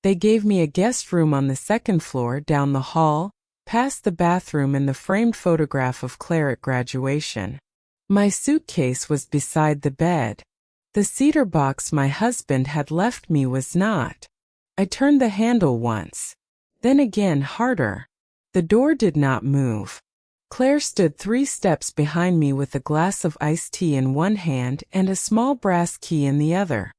They gave me a guest room on the second floor, down the hall, past the bathroom and the framed photograph of Claire at graduation. My suitcase was beside the bed. The cedar box my husband had left me was not. I turned the handle once. Then again harder. The door did not move. Claire stood 3 steps behind me with a glass of iced tea in one hand and a small brass key in the other.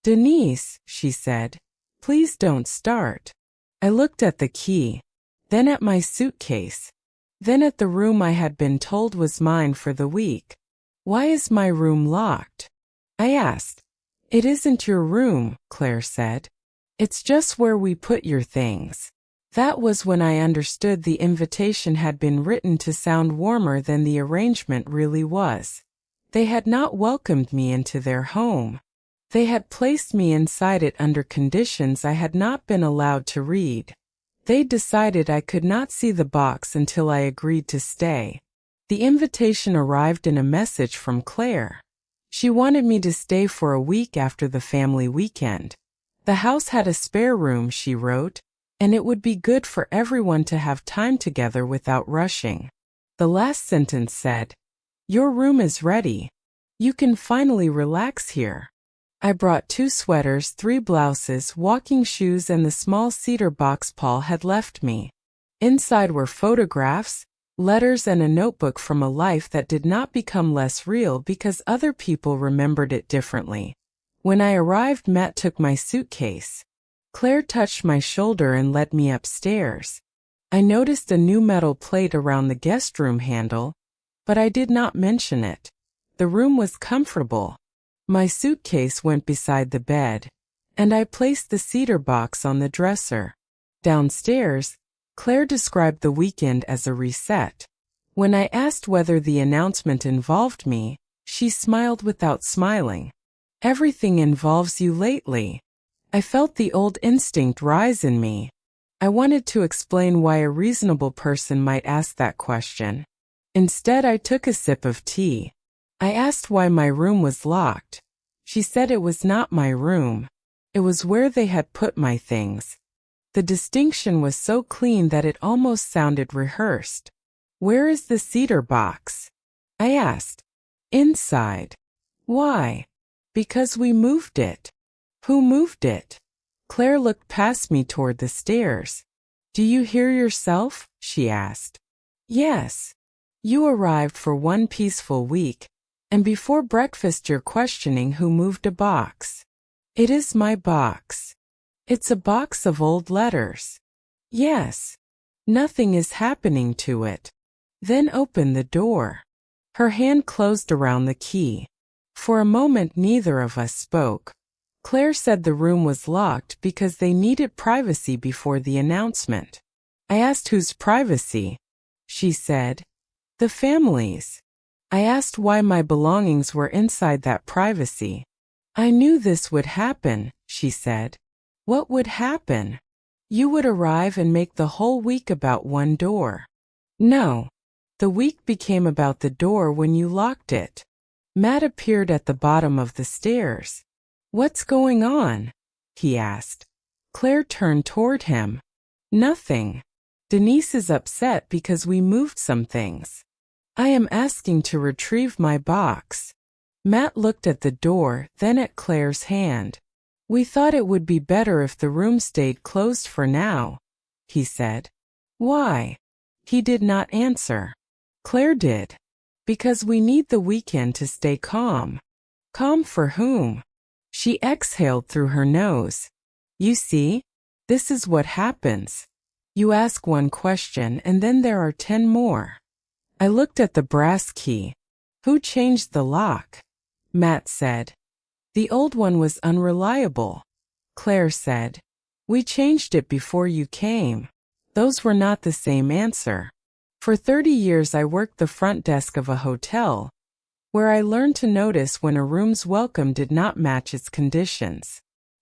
"Denise," she said, "please don't start." I looked at the key, then at my suitcase, then at the room I had been told was mine for the week. "Why is my room locked?" I asked. "It isn't your room," Claire said. "It's just where we put your things." That was when I understood the invitation had been written to sound warmer than the arrangement really was. They had not welcomed me into their home. They had placed me inside it under conditions I had not been allowed to read. They decided I could not see the box until I agreed to stay. The invitation arrived in a message from Claire. She wanted me to stay for a week after the family weekend. The house had a spare room, she wrote, and it would be good for everyone to have time together without rushing. The last sentence said, "Your room is ready. You can finally relax here." I brought 2 sweaters, 3 blouses, walking shoes, and the small cedar box Paul had left me. Inside were photographs, letters, and a notebook from a life that did not become less real because other people remembered it differently. When I arrived, Matt took my suitcase. Claire touched my shoulder and led me upstairs. I noticed a new metal plate around the guest room handle, but I did not mention it. The room was comfortable. My suitcase went beside the bed, and I placed the cedar box on the dresser. Downstairs, Claire described the weekend as a reset. When I asked whether the announcement involved me, she smiled without smiling. "Everything involves you lately." I felt the old instinct rise in me. I wanted to explain why a reasonable person might ask that question. Instead, I took a sip of tea. I asked why my room was locked. She said it was not my room. It was where they had put my things. The distinction was so clean that it almost sounded rehearsed. "Where is the cedar box?" I asked. "Inside." "Why?" "Because we moved it." "Who moved it?" Claire looked past me toward the stairs. "Do you hear yourself?" she asked. "Yes. You arrived for one peaceful week, and before breakfast you're questioning who moved a box." "It is my box." "It's a box of old letters." "Yes. Nothing is happening to it." "Then open the door." Her hand closed around the key. For a moment neither of us spoke. Claire said the room was locked because they needed privacy before the announcement. I asked whose privacy. She said, "The family's." I asked why my belongings were inside that privacy. "I knew this would happen," she said. "What would happen?" "You would arrive and make the whole week about one door." "No. The week became about the door when you locked it." Matt appeared at the bottom of the stairs. "What's going on?" he asked. Claire turned toward him. "Nothing. Denise is upset because we moved some things. I am asking to retrieve my box." Matt looked at the door, then at Claire's hand. "We thought it would be better if the room stayed closed for now," he said. "Why?" He did not answer. Claire did. "Because we need the weekend to stay calm." "Calm for whom?" She exhaled through her nose. "You see, this is what happens. You ask one question and then there are 10 more." I looked at the brass key. "Who changed the lock?" Matt said. "The old one was unreliable." Claire said. "We changed it before you came." Those were not the same answer. For 30 years I worked the front desk of a hotel, where I learned to notice when a room's welcome did not match its conditions.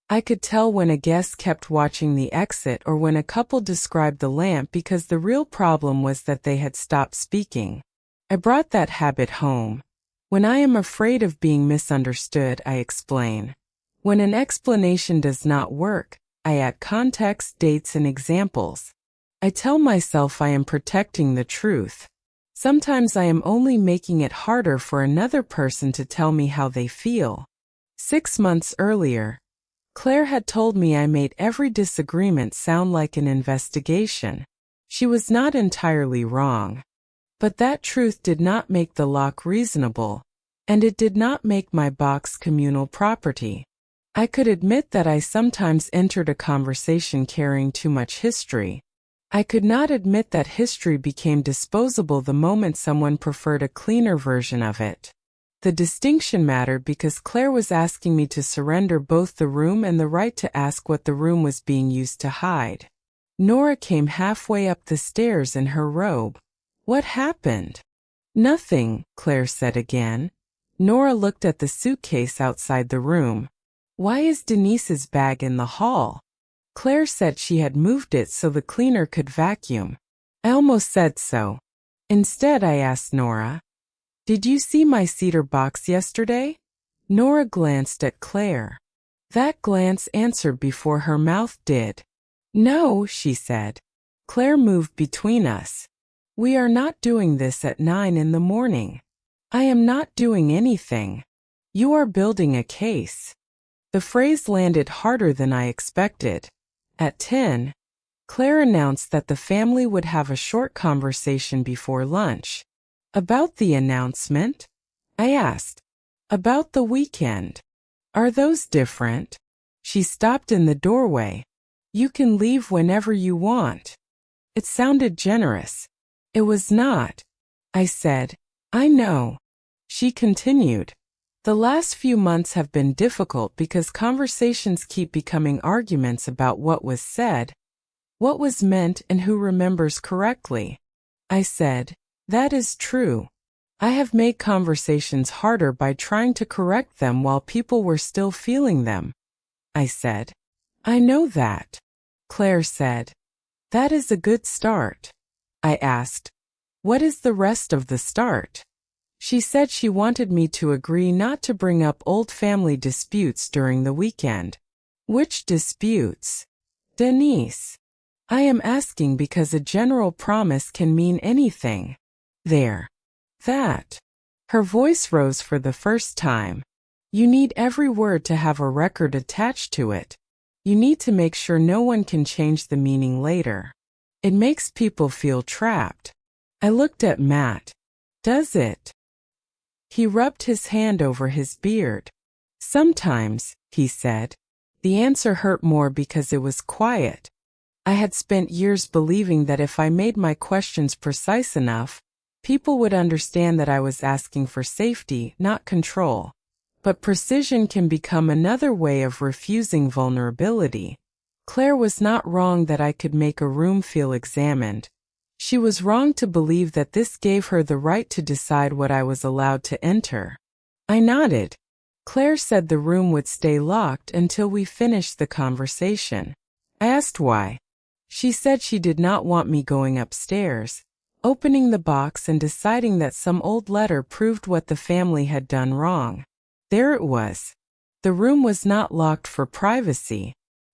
I could tell when a guest kept watching the exit or when a couple described the lamp because the real problem was that they had stopped speaking. I brought that habit home. When I am afraid of being misunderstood, I explain. When an explanation does not work, I add context, dates, and examples. I tell myself I am protecting the truth. Sometimes I am only making it harder for another person to tell me how they feel. 6 months earlier, Claire had told me I made every disagreement sound like an investigation. She was not entirely wrong. But that truth did not make the lock reasonable, and it did not make my box communal property. I could admit that I sometimes entered a conversation carrying too much history. I could not admit that history became disposable the moment someone preferred a cleaner version of it. The distinction mattered because Claire was asking me to surrender both the room and the right to ask what the room was being used to hide. Nora came halfway up the stairs in her robe. What happened? Nothing, Claire said again. Nora looked at the suitcase outside the room. Why is Denise's bag in the hall? Claire said she had moved it so the cleaner could vacuum. I almost said so. Instead, I asked Nora, "Did you see my cedar box yesterday?" Nora glanced at Claire. That glance answered before her mouth did. "No," she said. Claire moved between us. "We are not doing this at 9 in the morning. I am not doing anything. You are building a case." The phrase landed harder than I expected. At 10, Claire announced that the family would have a short conversation before lunch. "About the announcement?" I asked. "About the weekend. Are those different?" She stopped in the doorway. "You can leave whenever you want." It sounded generous. It was not. I said, "I know." She continued, "The last few months have been difficult because conversations keep becoming arguments about what was said, what was meant, and who remembers correctly." I said, "That is true. I have made conversations harder by trying to correct them while people were still feeling them." I said, "I know that." Claire said, "That is a good start." I asked, "What is the rest of the start?" She said she wanted me to agree not to bring up old family disputes during the weekend. "Which disputes?" "Denise." "I am asking because a general promise can mean anything." "There. That." Her voice rose for the first time. "You need every word to have a record attached to it. You need to make sure no one can change the meaning later. It makes people feel trapped." I looked at Matt. "Does it?" He rubbed his hand over his beard. "Sometimes," he said. The answer hurt more because it was quiet. I had spent years believing that if I made my questions precise enough, people would understand that I was asking for safety, not control. But precision can become another way of refusing vulnerability. Claire was not wrong that I could make a room feel examined. She was wrong to believe that this gave her the right to decide what I was allowed to enter. I nodded. Claire said the room would stay locked until we finished the conversation. I asked why. She said she did not want me going upstairs, opening the box and deciding that some old letter proved what the family had done wrong. There it was. The room was not locked for privacy.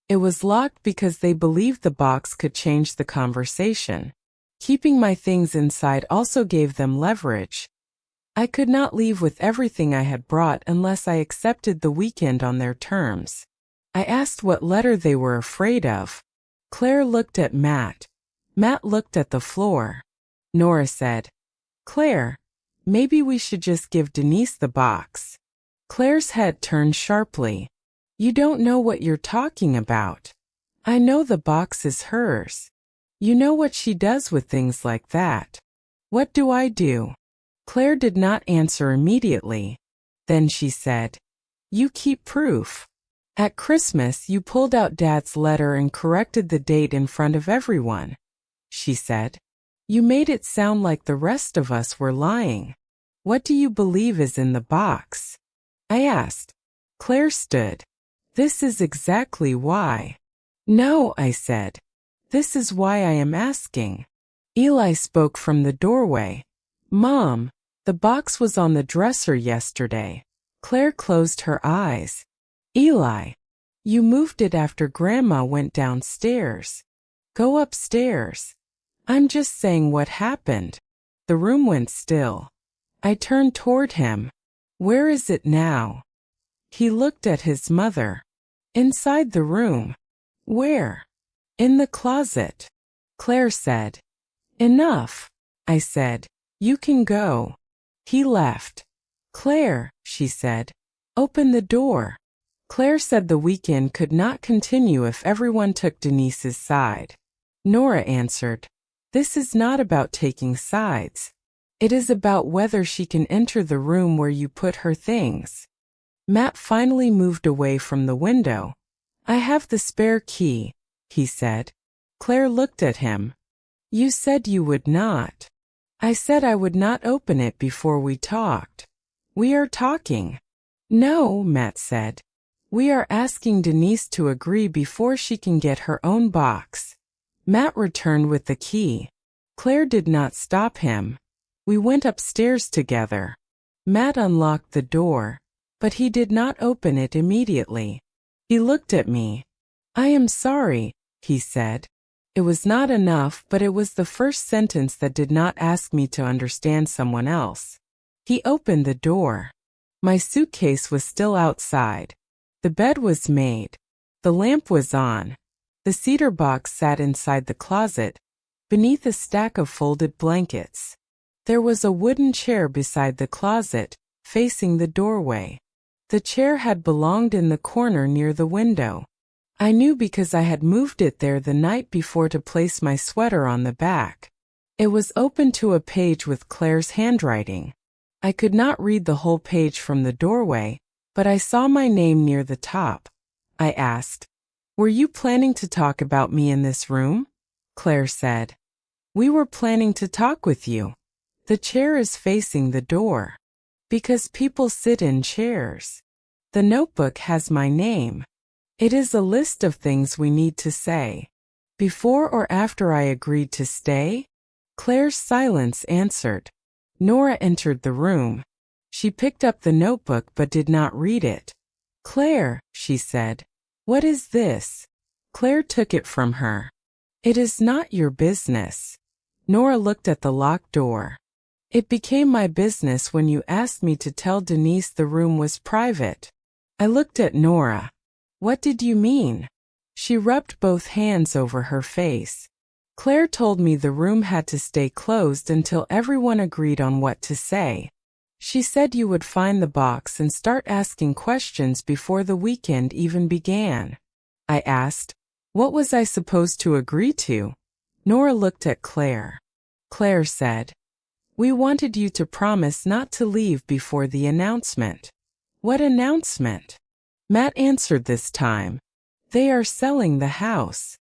It was locked because they believed the box could change the conversation. Keeping my things inside also gave them leverage. I could not leave with everything I had brought unless I accepted the weekend on their terms. I asked what letter they were afraid of. Claire looked at Matt. Matt looked at the floor. Nora said, "Claire, maybe we should just give Denise the box." Claire's head turned sharply. "You don't know what you're talking about. I know the box is hers. You know what she does with things like that." "What do I do?" Claire did not answer immediately. Then she said, "You keep proof. At Christmas you pulled out Dad's letter and corrected the date in front of everyone," she said. "You made it sound like the rest of us were lying. What do you believe is in the box?" I asked. Claire stood. "This is exactly why." "No," I said. "This is why I am asking." Eli spoke from the doorway. "Mom, the box was on the dresser yesterday." Claire closed her eyes. "Eli, You moved it after Grandma went downstairs. Go upstairs. I'm just saying what happened. The room went still. I turned toward him. Where is it now? He looked at his mother. Inside the room. Where? In the closet. Claire said. Enough, I said. You can go. He left. Claire, she said. Open the door. Claire said the weekend could not continue if everyone took Denise's side. Nora answered. This is not about taking sides. It is about whether she can enter the room where you put her things. Matt finally moved away from the window. I have the spare key, he said. Claire looked at him. You said you would not. I said I would not open it before we talked. We are talking. No, Matt said. We are asking Denise to agree before she can get her own box. Matt returned with the key. Claire did not stop him. We went upstairs together. Matt unlocked the door, but he did not open it immediately. He looked at me. I am sorry, he said. It was not enough, but it was the first sentence that did not ask me to understand someone else. He opened the door. My suitcase was still outside. The bed was made. The lamp was on. The cedar box sat inside the closet, beneath a stack of folded blankets. There was a wooden chair beside the closet, facing the doorway. The chair had belonged in the corner near the window. I knew because I had moved it there the night before to place my sweater on the back. It was open to a page with Claire's handwriting. I could not read the whole page from the doorway, but I saw my name near the top. I asked, Were you planning to talk about me in this room? Claire said, We were planning to talk with you. The chair is facing the door. Because people sit in chairs. The notebook has my name. It is a list of things we need to say. Before or after I agreed to stay? Claire's silence answered. Nora entered the room. She picked up the notebook but did not read it. Claire, she said. What is this? Claire took it from her. It is not your business. Nora looked at the locked door. It became my business when you asked me to tell Denise the room was private. I looked at Nora. What did you mean? She rubbed both hands over her face. Claire told me the room had to stay closed until everyone agreed on what to say. She said you would find the box and start asking questions before the weekend even began. I asked, What was I supposed to agree to? Nora looked at Claire. Claire said, We wanted you to promise not to leave before the announcement. What announcement? Matt answered this time. They are selling the house.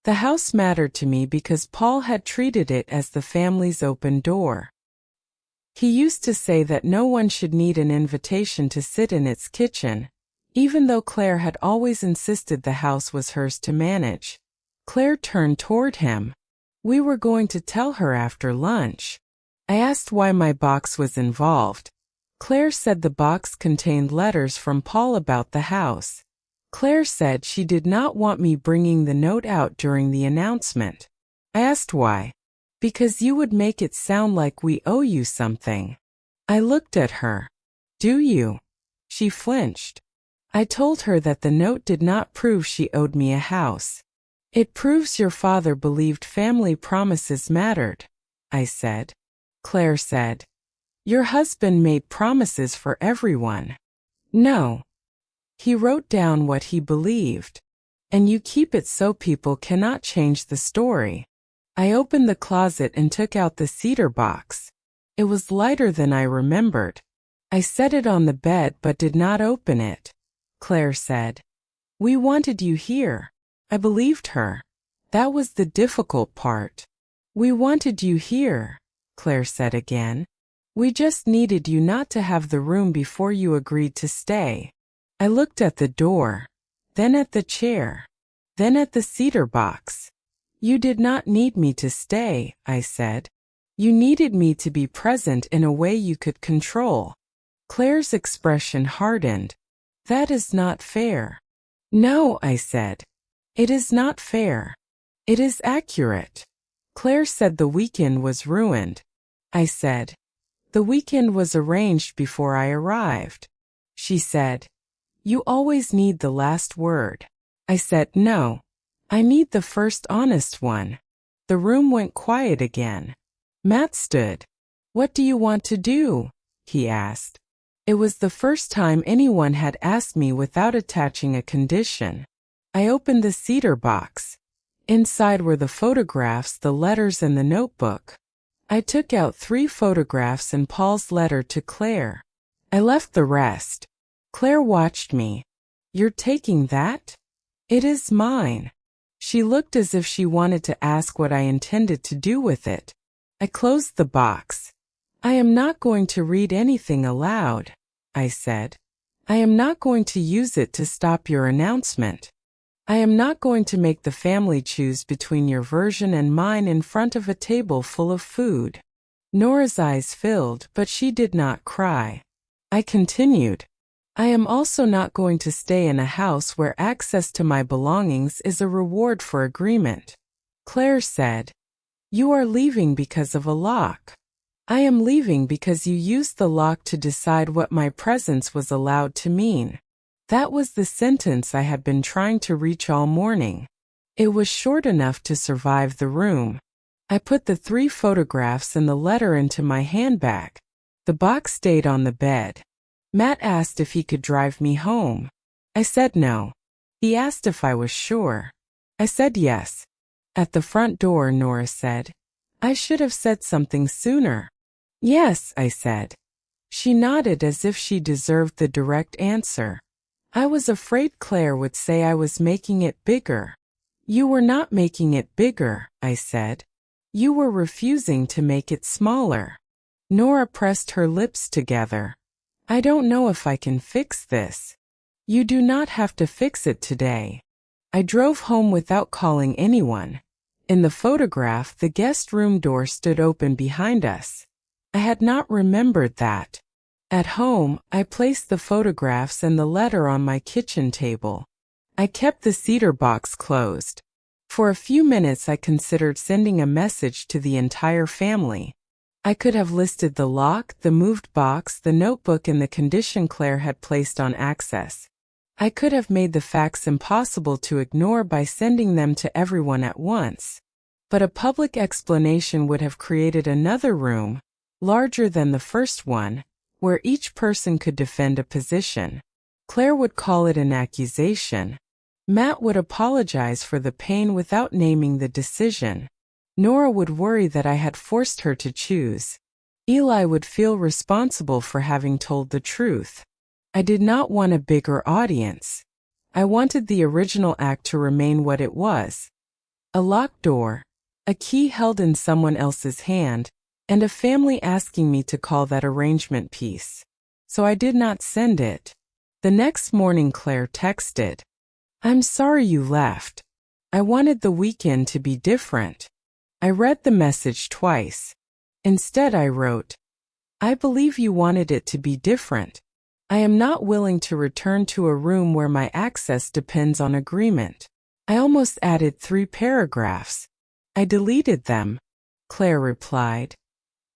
The house mattered to me because Paul had treated it as the family's open door. He used to say that no one should need an invitation to sit in its kitchen, even though Claire had always insisted the house was hers to manage. Claire turned toward him. We were going to tell her after lunch. I asked why my box was involved. Claire said the box contained letters from Paul about the house. Claire said she did not want me bringing the note out during the announcement. I asked why. Because you would make it sound like we owe you something. I looked at her. Do you? She flinched. I told her that the note did not prove she owed me a house. It proves your father believed family promises mattered, I said. Claire said, Your husband made promises for everyone. No. He wrote down what he believed. And you keep it so people cannot change the story. I opened the closet and took out the cedar box. It was lighter than I remembered. I set it on the bed but did not open it. Claire said, We wanted you here. I believed her. That was the difficult part. We wanted you here, Claire said again. We just needed you not to have the room before you agreed to stay. I looked at the door, then at the chair, then at the cedar box. You did not need me to stay, I said. You needed me to be present in a way you could control. Claire's expression hardened. That is not fair. No, I said. It is not fair. It is accurate. Claire said the weekend was ruined. I said, the weekend was arranged before I arrived. She said, you always need the last word. I said, no. I need the first honest one. The room went quiet again. Matt stood. What do you want to do? He asked. It was the first time anyone had asked me without attaching a condition. I opened the cedar box. Inside were the photographs, the letters, and the notebook. I took out 3 photographs and Paul's letter to Claire. I left the rest. Claire watched me. You're taking that? It is mine. She looked as if she wanted to ask what I intended to do with it. I closed the box. I am not going to read anything aloud, I said. I am not going to use it to stop your announcement. I am not going to make the family choose between your version and mine in front of a table full of food. Nora's eyes filled, but she did not cry. I continued. I am also not going to stay in a house where access to my belongings is a reward for agreement. Claire said, you are leaving because of a lock. I am leaving because you used the lock to decide what my presence was allowed to mean. That was the sentence I had been trying to reach all morning. It was short enough to survive the room. I put the 3 photographs and the letter into my handbag. The box stayed on the bed. Matt asked if he could drive me home. I said no. He asked if I was sure. I said yes. At the front door, Nora said, I should have said something sooner. Yes, I said. She nodded as if she deserved the direct answer. I was afraid Claire would say I was making it bigger. You were not making it bigger, I said. You were refusing to make it smaller. Nora pressed her lips together. I don't know if I can fix this. You do not have to fix it today. I drove home without calling anyone. In the photograph, the guest room door stood open behind us. I had not remembered that. At home, I placed the photographs and the letter on my kitchen table. I kept the cedar box closed. For a few minutes I considered sending a message to the entire family. I could have listed the lock, the moved box, the notebook, and the condition Claire had placed on access. I could have made the facts impossible to ignore by sending them to everyone at once. But a public explanation would have created another room, larger than the first one, where each person could defend a position. Claire would call it an accusation. Matt would apologize for the pain without naming the decision. Nora would worry that I had forced her to choose. Eli would feel responsible for having told the truth. I did not want a bigger audience. I wanted the original act to remain what it was. A locked door, a key held in someone else's hand, and a family asking me to call that arrangement piece. So I did not send it. The next morning Claire texted, I'm sorry you left. I wanted the weekend to be different. I read the message twice. Instead I wrote, I believe you wanted it to be different. I am not willing to return to a room where my access depends on agreement. I almost added 3 paragraphs. I deleted them. Claire replied,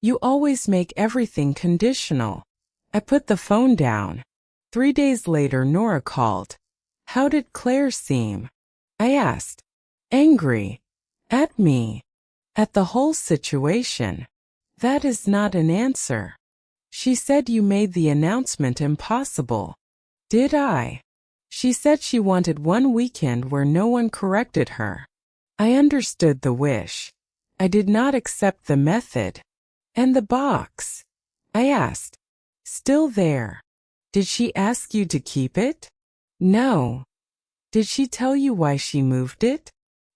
you always make everything conditional. I put the phone down. 3 days later Nora called. How did Claire seem? I asked. Angry. At me. At the whole situation. That is not an answer. She said you made the announcement impossible. Did I? She said she wanted one weekend where no one corrected her. I understood the wish. I did not accept the method. And the box? I asked. Still there. Did she ask you to keep it? No. Did she tell you why she moved it?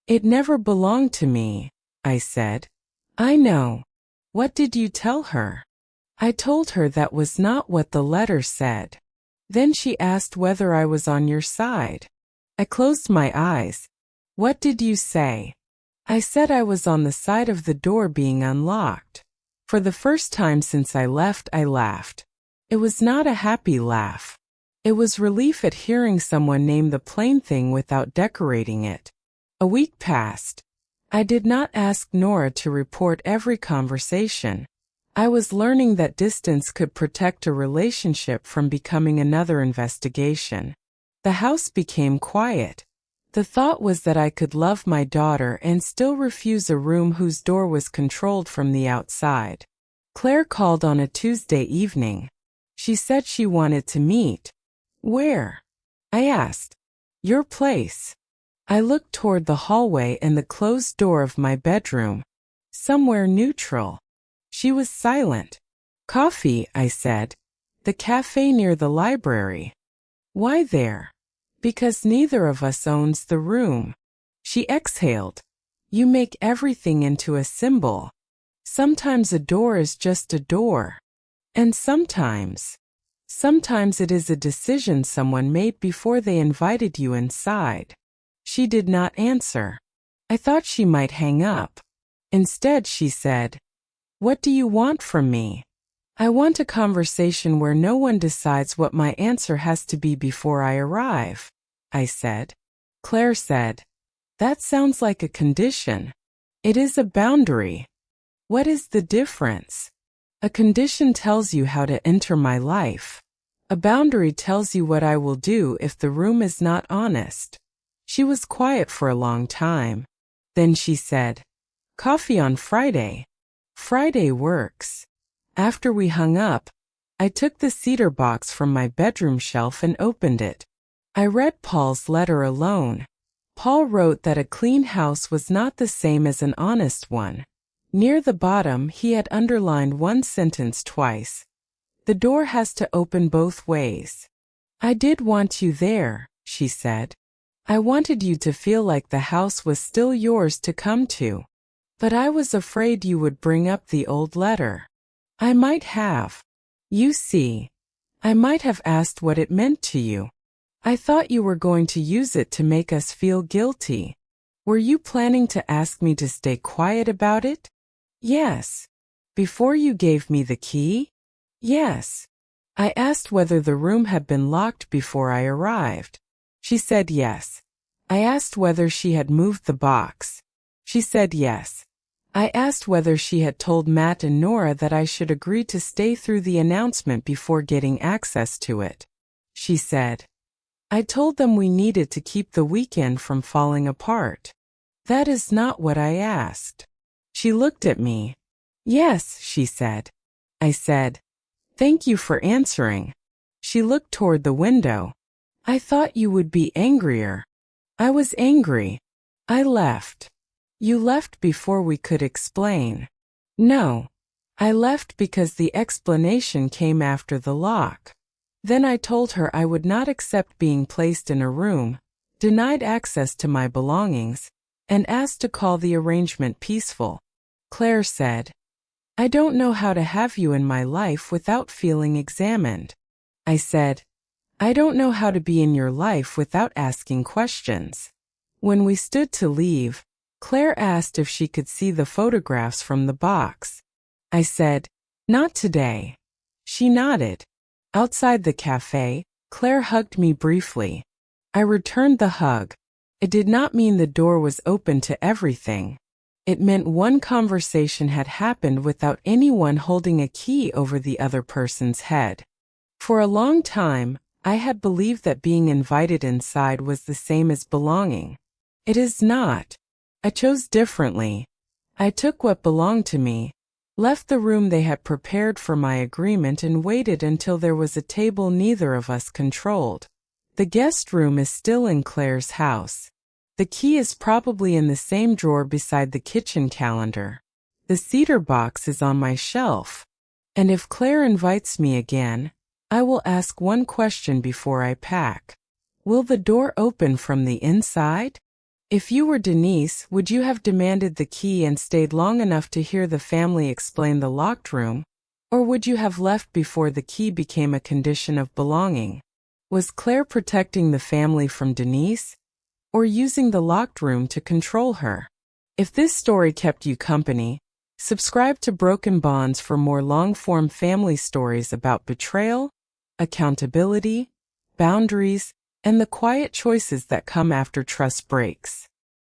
It never belonged to me, I said. I know. What did you tell her? I told her that was not what the letter said. Then she asked whether I was on your side. I closed my eyes. What did you say? I said I was on the side of the door being unlocked. For the first time since I left, I laughed. It was not a happy laugh. It was relief at hearing someone name the plain thing without decorating it. A week passed. I did not ask Nora to report every conversation. I was learning that distance could protect a relationship from becoming another investigation. The house became quiet. The thought was that I could love my daughter and still refuse a room whose door was controlled from the outside. Claire called on a Tuesday evening. She said she wanted to meet. Where? I asked. Your place. I looked toward the hallway and the closed door of my bedroom. Somewhere neutral. She was silent. Coffee, I said. The cafe near the library. Why there? Because neither of us owns the room. She exhaled. You make everything into a symbol. Sometimes a door is just a door. And sometimes it is a decision someone made before they invited you inside. She did not answer. I thought she might hang up. Instead, she said, What do you want from me? I want a conversation where no one decides what my answer has to be before I arrive, I said. Claire said, That sounds like a condition. It is a boundary. What is the difference? A condition tells you how to enter my life. A boundary tells you what I will do if the room is not honest. She was quiet for a long time. Then she said, Coffee on Friday. Friday works. After we hung up, I took the Cedar box from my bedroom shelf and opened it. I read Paul's letter alone. Paul wrote that a clean house was not the same as an honest one. Near the bottom, he had underlined one sentence twice. The door has to open both ways. I did want you there, she said. I wanted you to feel like the house was still yours to come to. But I was afraid you would bring up the old letter. I might have. You see, I might have asked what it meant to you. I thought you were going to use it to make us feel guilty. Were you planning to ask me to stay quiet about it? Yes. Before you gave me the key? Yes. I asked whether the room had been locked before I arrived. She said yes. I asked whether she had moved the box. She said yes. I asked whether she had told Matt and Nora that I should agree to stay through the announcement before getting access to it. She said, I told them we needed to keep the weekend from falling apart. That is not what I asked. She looked at me. Yes, she said. I said, Thank you for answering. She looked toward the window. I thought you would be angrier. I was angry. I left. You left before we could explain. No. I left because the explanation came after the lock. Then I told her I would not accept being placed in a room, denied access to my belongings, and asked to call the arrangement peaceful. Claire said, I don't know how to have you in my life without feeling examined. I said, I don't know how to be in your life without asking questions. When we stood to leave, Claire asked if she could see the photographs from the box. I said, Not today. She nodded. Outside the cafe, Claire hugged me briefly. I returned the hug. It did not mean the door was open to everything. It meant one conversation had happened without anyone holding a key over the other person's head. For a long time, I had believed that being invited inside was the same as belonging. It is not. I chose differently. I took what belonged to me, left the room they had prepared for my agreement, and waited until there was a table neither of us controlled. The guest room is still in Claire's house. The key is probably in the same drawer beside the kitchen calendar. The Cedar box is on my shelf. And if Claire invites me again, I will ask one question before I pack. Will the door open from the inside? If you were Denise, would you have demanded the key and stayed long enough to hear the family explain the locked room? Or would you have left before the key became a condition of belonging? Was Claire protecting the family from Denise? Or using the locked room to control her? If this story kept you company, subscribe to Broken Bonds for more long-form family stories about betrayal, accountability, boundaries, and the quiet choices that come after trust breaks.